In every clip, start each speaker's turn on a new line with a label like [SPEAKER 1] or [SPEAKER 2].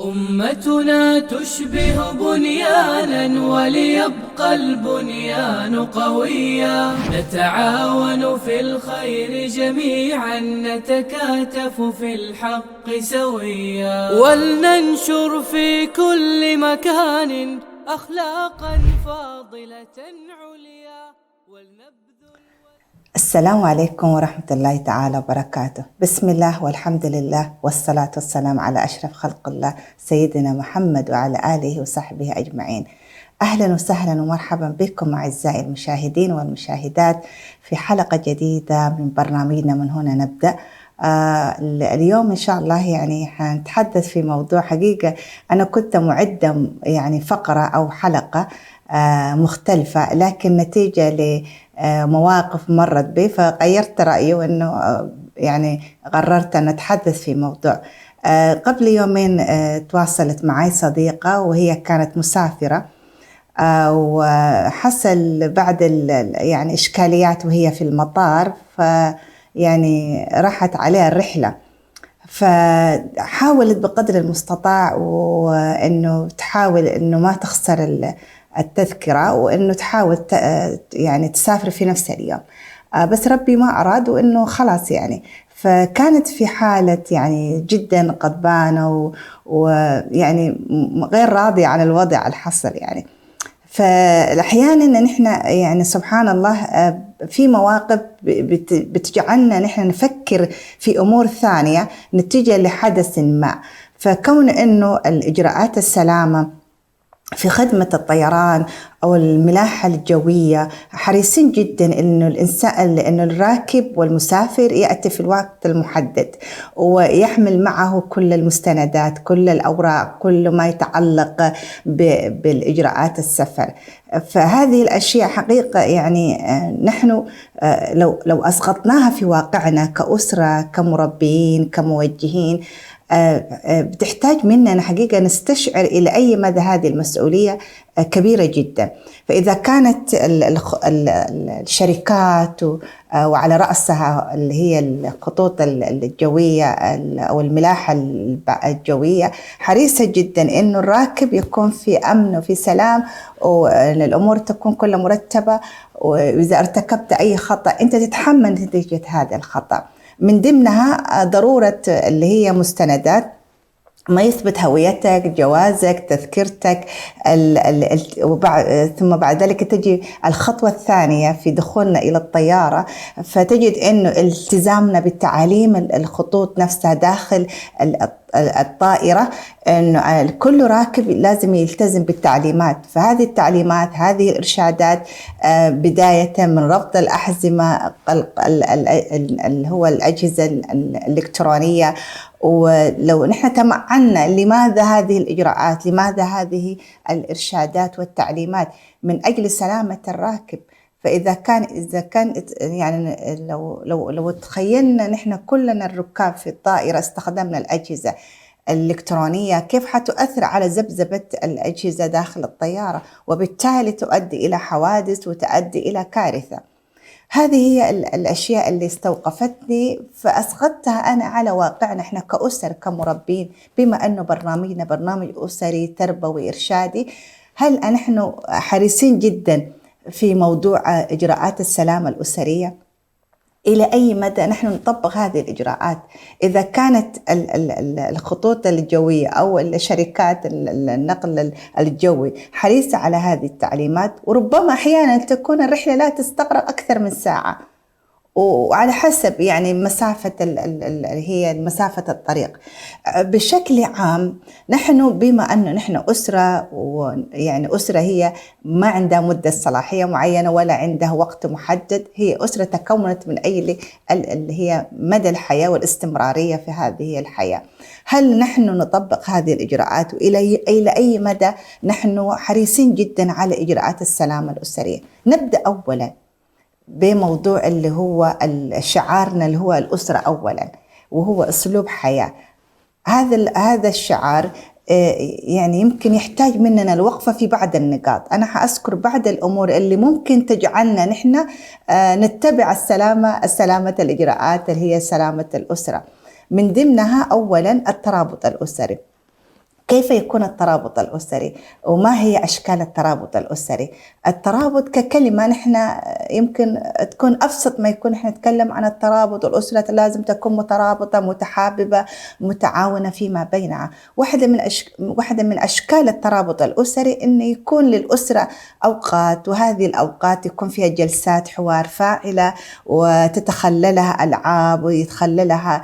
[SPEAKER 1] أمتنا تشبه بنيانا وليبقى البنيان قويا، نتعاون في الخير جميعا، نتكاتف في الحق سويا، ولننشر في كل مكان أخلاقا فاضلة عليا
[SPEAKER 2] السلام عليكم ورحمة الله تعالى وبركاته. بسم الله والحمد لله والصلاة والسلام على أشرف خلق الله سيدنا محمد وعلى آله وصحبه أجمعين. أهلا وسهلا ومرحبا بكم أعزائي المشاهدين والمشاهدات في حلقة جديدة من برنامجنا من هنا نبدأ. اليوم إن شاء الله حنتحدث في موضوع حقيقة أنا كنت معدة فقرة أو حلقة مختلفة، لكن نتيجة لمواقف مرت بي فغيرت رأيي، وأنه قررت أن أتحدث في موضوع. قبل يومين تواصلت معي صديقة وهي كانت مسافرة، وحصل بعد إشكاليات وهي في المطار، راحت عليها الرحلة، فحاولت بقدر المستطاع وأنه تحاول أنه ما تخسر التذكرة، وأنه تحاول تسافر في نفس اليوم، بس ربي ما أراد، وأنه خلاص فكانت في حالة جدا غضبانة غير راضية عن الوضع الحصل. فأحيانا نحن سبحان الله في مواقف بتجعلنا نحن نفكر في أمور ثانية نتيجة لحدث ما. فكون أنه الإجراءات السلامة في خدمة الطيران أو الملاحة الجوية حريصين جدا إنه الراكب والمسافر يأتي في الوقت المحدد، ويحمل معه كل المستندات، كل الأوراق، كل ما يتعلق بالإجراءات السفر. فهذه الأشياء حقيقة نحن لو أسقطناها في واقعنا كأسرة، كمربيين، كموجهين، بتحتاج مننا حقيقة نستشعر إلى أي مدى هذه المسؤولية كبيرة جدا. فإذا كانت الشركات وعلى رأسها اللي هي الخطوط الجوية أو الملاحة الجوية حريصة جدا إنه الراكب يكون في أمن وفي سلام، وأن الأمور تكون كلها مرتبة، وإذا ارتكبت أي خطأ أنت تتحمل نتيجة هذا الخطأ. من ضمنها ضرورة اللي هي مستندات ما يثبت هويتك، جوازك، تذكرتك، ثم بعد ذلك تجي الخطوة الثانية في دخولنا إلى الطيارة، فتجد أنه التزامنا بالتعاليم الخطوط نفسها داخل الطائرة، أنه كل راكب لازم يلتزم بالتعليمات. فهذه التعليمات، هذه الإرشادات، بداية من ربط الأحزمة اللي هو الأجهزة الإلكترونية. ولو نحن تمعنا لماذا هذه الإجراءات، لماذا هذه الإرشادات والتعليمات؟ من أجل سلامة الراكب. فإذا كان لو تخيلنا نحن كلنا الركاب في الطائرة استخدمنا الأجهزة الإلكترونية، كيف حتؤثر على ذبذبة الأجهزة داخل الطيارة، وبالتالي تؤدي إلى حوادث وتؤدي إلى كارثة. هذه هي الأشياء اللي استوقفتني، فأسقطتها أنا على واقعنا إحنا كأسر، كمربين، بما أنه برنامجنا برنامج أسري تربوي إرشادي. هل نحن حريصين جدا في موضوع إجراءات السلامة الأسرية؟ إلى أي مدى نحن نطبق هذه الإجراءات؟ إذا كانت الخطوط الجوية أو الشركات النقل الجوي حريصة على هذه التعليمات، وربما أحيانا تكون الرحلة لا تستغرق أكثر من ساعة، وعلى حسب مسافة هي مسافة الطريق. بشكل عام نحن بما أنه نحن أسرة، أسرة هي ما عندها مدة صلاحية معينة ولا عندها وقت محدد، هي أسرة تكونت من أي اللي هي مدى الحياة والاستمرارية في هذه الحياة. هل نحن نطبق هذه الإجراءات، وإلى أي مدى نحن حريصين جدا على إجراءات السلامة الأسرية؟ نبدأ أولا بموضوع اللي هو شعارنا اللي هو الأسرة أولا، وهو أسلوب حياة. هذا الشعار يمكن يحتاج مننا الوقفة في بعض النقاط. أنا حأذكر بعض الأمور اللي ممكن تجعلنا نحن نتبع سلامة الإجراءات اللي هي سلامة الأسرة. من ضمنها أولا الترابط الأسري. كيف يكون الترابط الأسري وما هي أشكال الترابط الأسري؟ الترابط ككلمة نحن يمكن تكون أبسط ما يكون نحن نتكلم عن الترابط، والأسرة لازم تكون مترابطة متحاببة متعاونة فيما بينها. واحدة من أشكال الترابط الأسري إنه يكون للأسرة أوقات، وهذه الأوقات يكون فيها جلسات حوار فاعلة وتتخللها ألعاب ويتخللها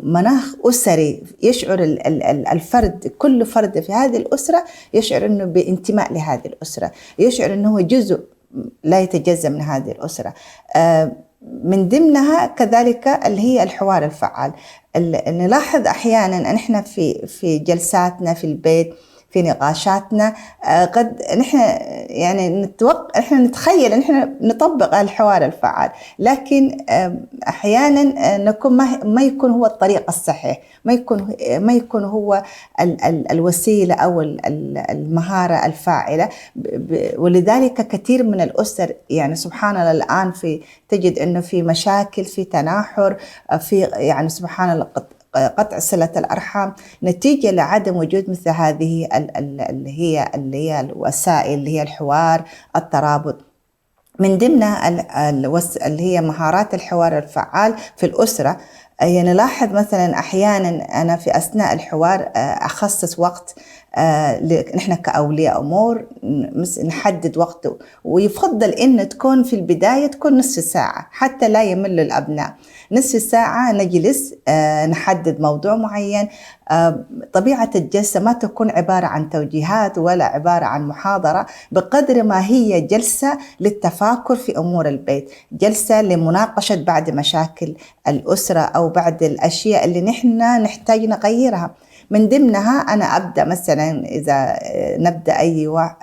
[SPEAKER 2] مناخ أسري، يشعر الفرد كل فرد في هذه الأسرة يشعر أنه بانتماء لهذه الأسرة، يشعر أنه هو جزء لا يتجزأ من هذه الأسرة. من ضمنها كذلك اللي هي الحوار الفعال. نلاحظ أحيانا نحن في جلساتنا في البيت في نقاشاتنا قد نحن يعني نحن نتخيل نحن نطبق الحوار الفعال، لكن أحيانا نكون ما يكون هو الطريق الصحيح، ما يكون هو الوسيلة أو المهارة الفاعلة. ولذلك كثير من الأسر يعني سبحان الله الآن تجد إنه في مشاكل، في تناحر، في يعني سبحان الله قطع صلة الأرحام نتيجة لعدم وجود مثل هذه اللي هي الوسائل اللي هي الحوار الترابط. من ضمنها اللي هي مهارات الحوار الفعال في الأسرة. يعني نلاحظ مثلا أحيانا أنا في أثناء الحوار أخصص وقت، نحن كأولياء أمور نحدد وقت، ويفضل إن تكون في البداية تكون نصف ساعة حتى لا يمل الأبناء. نصف ساعة نجلس نحدد موضوع معين. طبيعة الجلسة ما تكون عبارة عن توجيهات ولا عبارة عن محاضرة، بقدر ما هي جلسة للتفاكر في أمور البيت، جلسة لمناقشة بعض مشاكل الأسرة أو بعض الأشياء اللي نحن نحتاج نغيرها. من ضمنها أنا أبدأ مثلا إذا نبدأ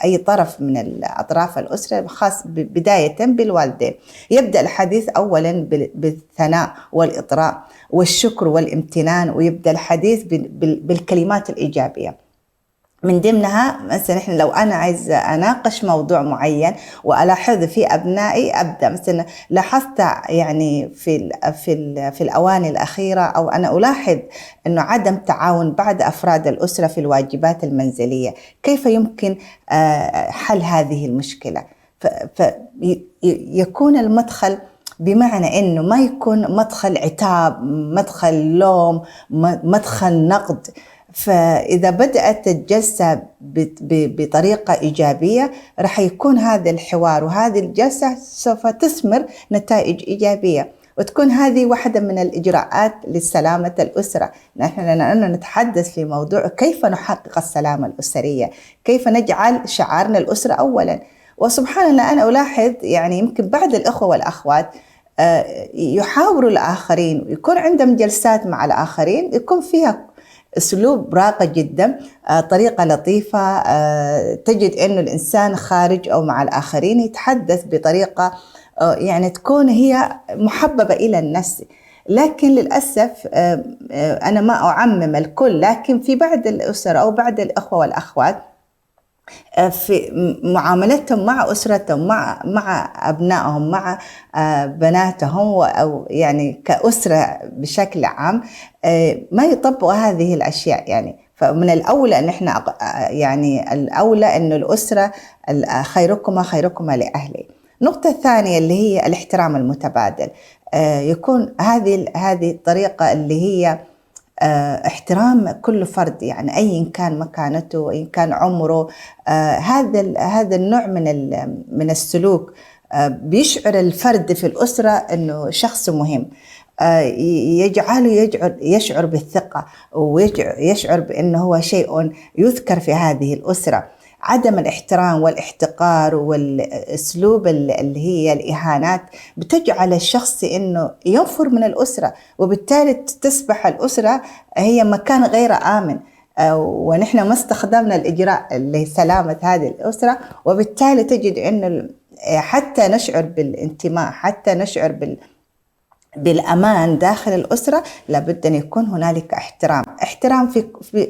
[SPEAKER 2] أي طرف من الأطراف الأسرة، خاص بداية بالوالدين، يبدأ الحديث أولا بالثناء والإطراء والشكر والامتنان، ويبدأ الحديث بالكلمات الإيجابية. من ضمنها مثلا إحنا لو أنا عايز أناقش موضوع معين وألاحظ في أبنائي، أبدأ مثلا لاحظت يعني في الأواني الأخيرة، أو أنا ألاحظ إنه عدم تعاون بعض أفراد الأسرة في الواجبات المنزلية، كيف يمكن حل هذه المشكلة؟ فيكون المدخل بمعنى إنه ما يكون مدخل عتاب، مدخل لوم، مدخل نقد. فإذا بدأت الجلسة بطريقة إيجابية رح يكون هذا الحوار وهذه الجلسة سوف تثمر نتائج إيجابية، وتكون هذه واحدة من الإجراءات لسلامة الأسرة. نحن نتحدث في موضوع كيف نحقق السلامة الأسرية، كيف نجعل شعارنا الأسرة أولا. وسبحان الله أنا ألاحظ يعني يمكن بعض الأخوة والأخوات يحاوروا الآخرين ويكون عندهم جلسات مع الآخرين يكون فيها أسلوب راقي جدا، طريقة لطيفة، تجد أنه الإنسان خارج أو مع الآخرين يتحدث بطريقة يعني تكون هي محببة إلى النفس. لكن للأسف أنا ما أعمم الكل، لكن في بعض الأسر أو بعض الأخوة والأخوات في معاملتهم مع أسرتهم، مع أبنائهم، مع بناتهم، أو يعني كأسرة بشكل عام ما يطبقوا هذه الأشياء. يعني فمن الأولى أن احنا يعني الأولى أن الأسرة خيركم لأهله. النقطة الثانية اللي هي الاحترام المتبادل. يكون هذه الطريقة اللي هي احترام كل فرد، يعني أي كان مكانته، أي كان عمره. هذا النوع من السلوك بيشعر الفرد في الأسرة أنه شخص مهم، يجعله يشعر بالثقة ويشعر بأنه هو شيء يذكر في هذه الأسرة. عدم الاحترام والاحتقار والأسلوب اللي هي الإهانات بتجعل الشخص إنه ينفر من الأسرة، وبالتالي تصبح الأسرة هي مكان غير آمن، ونحن ما استخدمنا الإجراء لسلامة هذه الأسرة. وبالتالي تجد إنه حتى نشعر بالانتماء، حتى نشعر بالأمان داخل الأسرة، لابد أن يكون هنالك احترام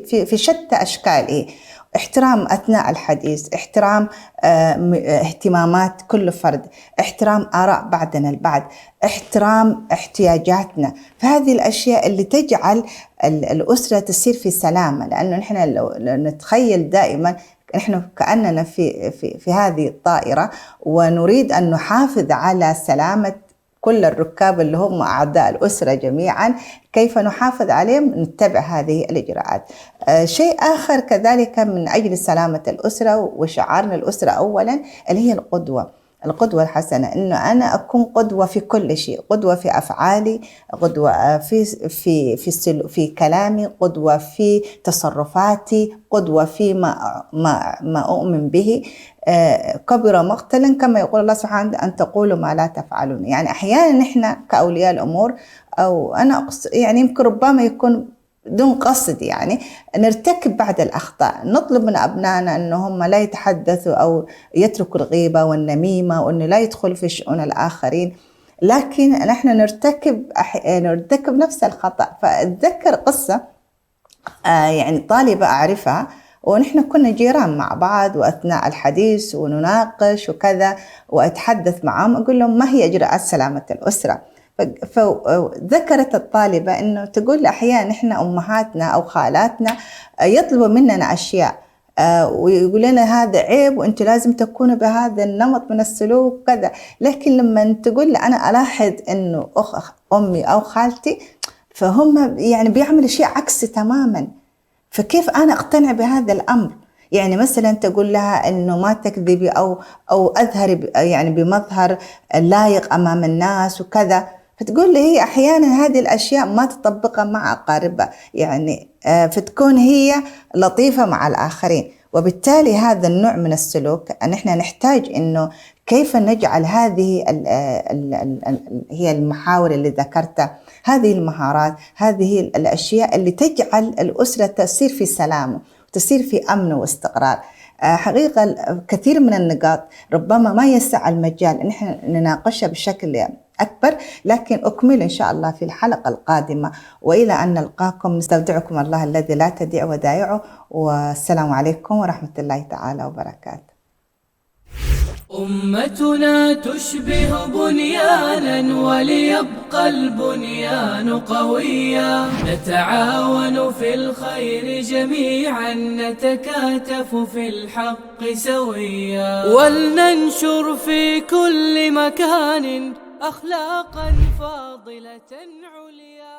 [SPEAKER 2] في شتى أشكاله. احترام أثناء الحديث، احترام اهتمامات كل فرد، احترام آراء بعضنا البعض، احترام احتياجاتنا. فهذه الأشياء اللي تجعل الأسرة تسير في سلامة. لأنه نحن لو نتخيل دائما نحن كأننا في هذه الطائرة، ونريد أن نحافظ على سلامة كل الركاب اللي هم أعضاء الأسرة جميعا. كيف نحافظ عليهم؟ نتبع هذه الإجراءات. شيء آخر كذلك من أجل سلامة الأسرة وشعارنا الأسرة أولا اللي هي القدوة الحسنة، إنه أنا أكون قدوة في كل شيء، قدوة في أفعالي، قدوة في كلامي، قدوة في تصرفاتي، قدوة في ما أؤمن به. كبر مقتلا كما يقول الله سبحانه أن تقولوا ما لا تفعلون. يعني أحيانا نحن كأولياء الأمور، أو أنا يعني يمكن ربما يكون بدون قصد، يعني نرتكب بعض الأخطاء. نطلب من أبنائنا أنهم لا يتحدثوا أو يتركوا الغيبة والنميمة، وأنه لا يدخلوا في شؤون الآخرين، لكن نحن نرتكب نفس الخطأ. فأتذكر قصة يعني طالبة أعرفها، ونحن كنا جيران مع بعض، وأثناء الحديث ونناقش وكذا وأتحدث معهم أقول لهم ما هي إجراءات سلامة الأسرة. فذكرت الطالبة أنه تقول أحيانا نحن أمهاتنا أو خالاتنا يطلبوا مننا أشياء ويقول لنا هذا عيب وأنتوا لازم تكونوا بهذا النمط من السلوك كذا، لكن لما تقول أنا ألاحظ أنه أمي أو خالتي فهم يعني بيعملوا شيء عكسي تماما، فكيف أنا أقتنع بهذا الأمر؟ يعني مثلا تقول لها إنه ما تكذبي أو أظهري يعني بمظهر لايق أمام الناس وكذا، فتقول لي هي أحيانا هذه الأشياء ما تطبقها مع أقاربها، يعني فتكون هي لطيفة مع الآخرين. وبالتالي هذا النوع من السلوك نحن نحتاج إنه كيف نجعل هذه هي المحاور اللي ذكرتها، هذه المهارات، هذه الأشياء اللي تجعل الأسرة تسير في سلام وتسير في أمن واستقرار. حقيقة كثير من النقاط ربما ما يسع المجال أن نحن نناقشها بشكل أكبر، لكن أكمل إن شاء الله في الحلقة القادمة. وإلى أن نلقاكم نستودعكم الله الذي لا تضيع ودائعه، والسلام عليكم ورحمة الله تعالى وبركاته.
[SPEAKER 1] أمتنا تشبه بنيانا وليبقى البنيان قويا، نتعاون في الخير جميعا، نتكاتف في الحق سويا، ولننشر في كل مكان أخلاقا فاضلة عليا.